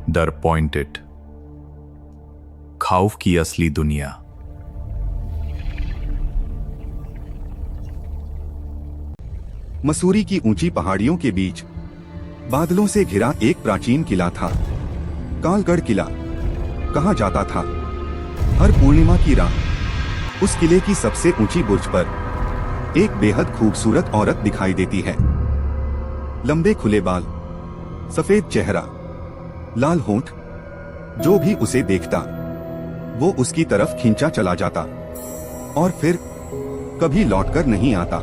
डर पॉइंटेड, खौफ की असली दुनिया। मसूरी की ऊंची पहाड़ियों के बीच बादलों से घिरा एक प्राचीन किला था। कालगढ़ किला कहा जाता था। हर पूर्णिमा की रात उस किले की सबसे ऊंची बुर्ज पर एक बेहद खूबसूरत औरत दिखाई देती है। लंबे खुले बाल, सफेद चेहरा, लाल होंठ। जो भी उसे देखता वो उसकी तरफ खींचा चला जाता और फिर कभी लौटकर नहीं आता।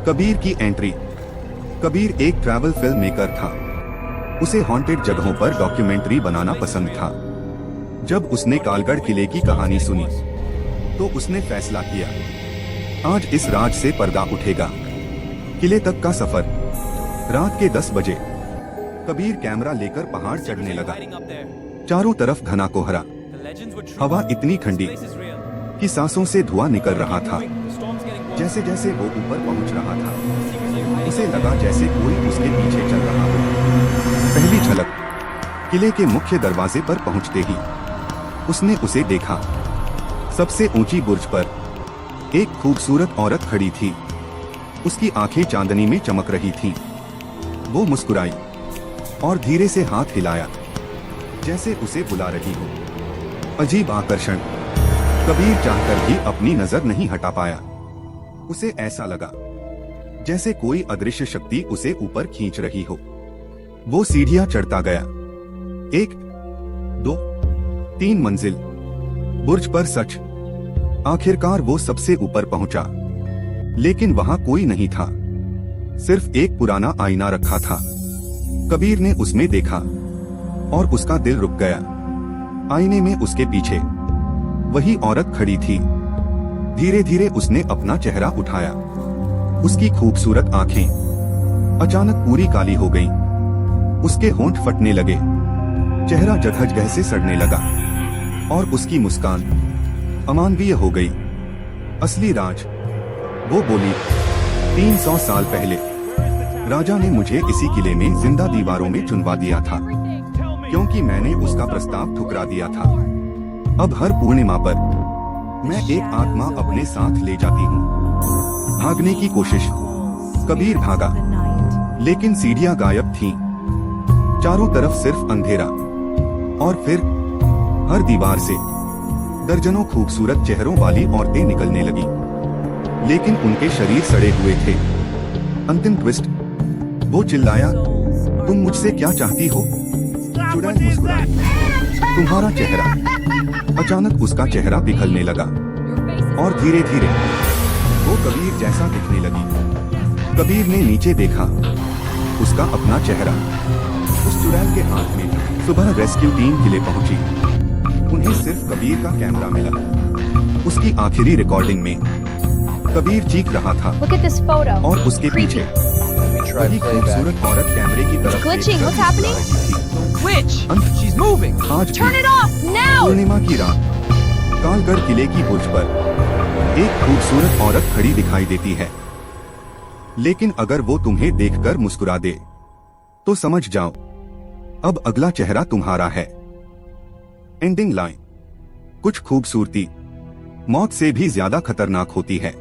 कबीर की एंट्री। कबीर एक ट्रैवल फिल्म मेकर था। उसे हॉन्टेड जगहों पर डॉक्यूमेंट्री बनाना पसंद था। जब उसने कालगढ़ किले की कहानी सुनी तो उसने फैसला किया, आज इस राज से पर्दा उठेगा। किले तक का सफर। रात के 10 बजे कबीर कैमरा लेकर पहाड़ चढ़ने लगा। चारों तरफ घना कोहरा, हवा इतनी ठंडी कि सांसों से धुआं निकल रहा था। जैसे जैसे वो ऊपर पहुंच रहा था उसे लगा जैसे कोई उसके पीछे चल रहा हो। पहली झलक। किले के मुख्य दरवाजे पर पहुंचते ही उसने उसे देखा। सबसे ऊंची बुर्ज पर एक खूबसूरत औरत खड़ी थी। उसकी आंखें चांदनी में चमक रही थीं। वो मुस्कुराई और धीरे से हाथ हिलाया जैसे उसे बुला रही हो। अजीब आकर्षण। कबीर चाहकर भी अपनी नजर नहीं हटा पाया। उसे ऐसा लगा जैसे कोई अदृश्य शक्ति उसे ऊपर खींच रही हो। वो सीढ़ियां चढ़ता गया। 1, 2, 3 मंजिल। बुर्ज पर सच आखिरकार वो सबसे ऊपर पहुंचा। लेकिन वहां कोई नहीं था। सिर्फ एक पुराना आईना रखा था। कबीर ने उसमें देखा और उसका दिल रुक गया। आईने में उसके पीछे वही औरत खड़ी थी। धीरे धीरे उसने अपना चेहरा उठाया। उसकी खूबसूरत आंखें अचानक पूरी काली हो गईं। उसके होंठ फटने लगे, चेहरा जगह जगह से सड़ने लगा और उसकी मुस्कान अमानवीय हो गई। असली राज। वो बोली, 300 साल पहले राजा ने मुझे इसी किले में जिंदा दीवारों में चुनवा दिया था क्योंकि मैंने उसका प्रस्ताव ठुकरा दिया था। अब हर पूर्णिमा पर मैं एक आत्मा अपने साथ ले जाती हूँ। भागने की कोशिश। कबीर भागा लेकिन सीढ़ियां गायब थीं। चारों तरफ सिर्फ अंधेरा और फिर हर दीवार से दर्जनों खूबसूरत चेहरों वाली औरतें निकलने लगी, लेकिन उनके शरीर सड़े हुए थे। अंतिम ट्विस्ट। वो चिल्लाया, तुम मुझसे क्या चाहती हो? चुड़ैल मुस्कुराई, तुम्हारा चेहरा। अचानक उसका चेहरा बिखरने लगा और धीरे धीरे वो कबीर जैसा दिखने लगी। कबीर ने नीचे देखा, उसका अपना चेहरा। उस चुड़ैल के हाथ में। सुबह रेस्क्यू टीम किले पहुंची। उन्हें सिर्फ कबीर का कैमरा मिला। उसकी आखिरी रिकॉर्डिंग में कबीर चीख रहा था और उसके पीछे वही खूबसूरत औरत कैमरे की तरफ आज पूर्णिमा की रात कालगढ़ किले की बुर्ज पर एक खूबसूरत औरत खड़ी दिखाई देती है। लेकिन अगर वो तुम्हें देखकर मुस्कुरा दे तो समझ जाओ अब अगला चेहरा तुम्हारा है। Ending line. कुछ खूबसूरती मौत से भी ज्यादा खतरनाक होती है।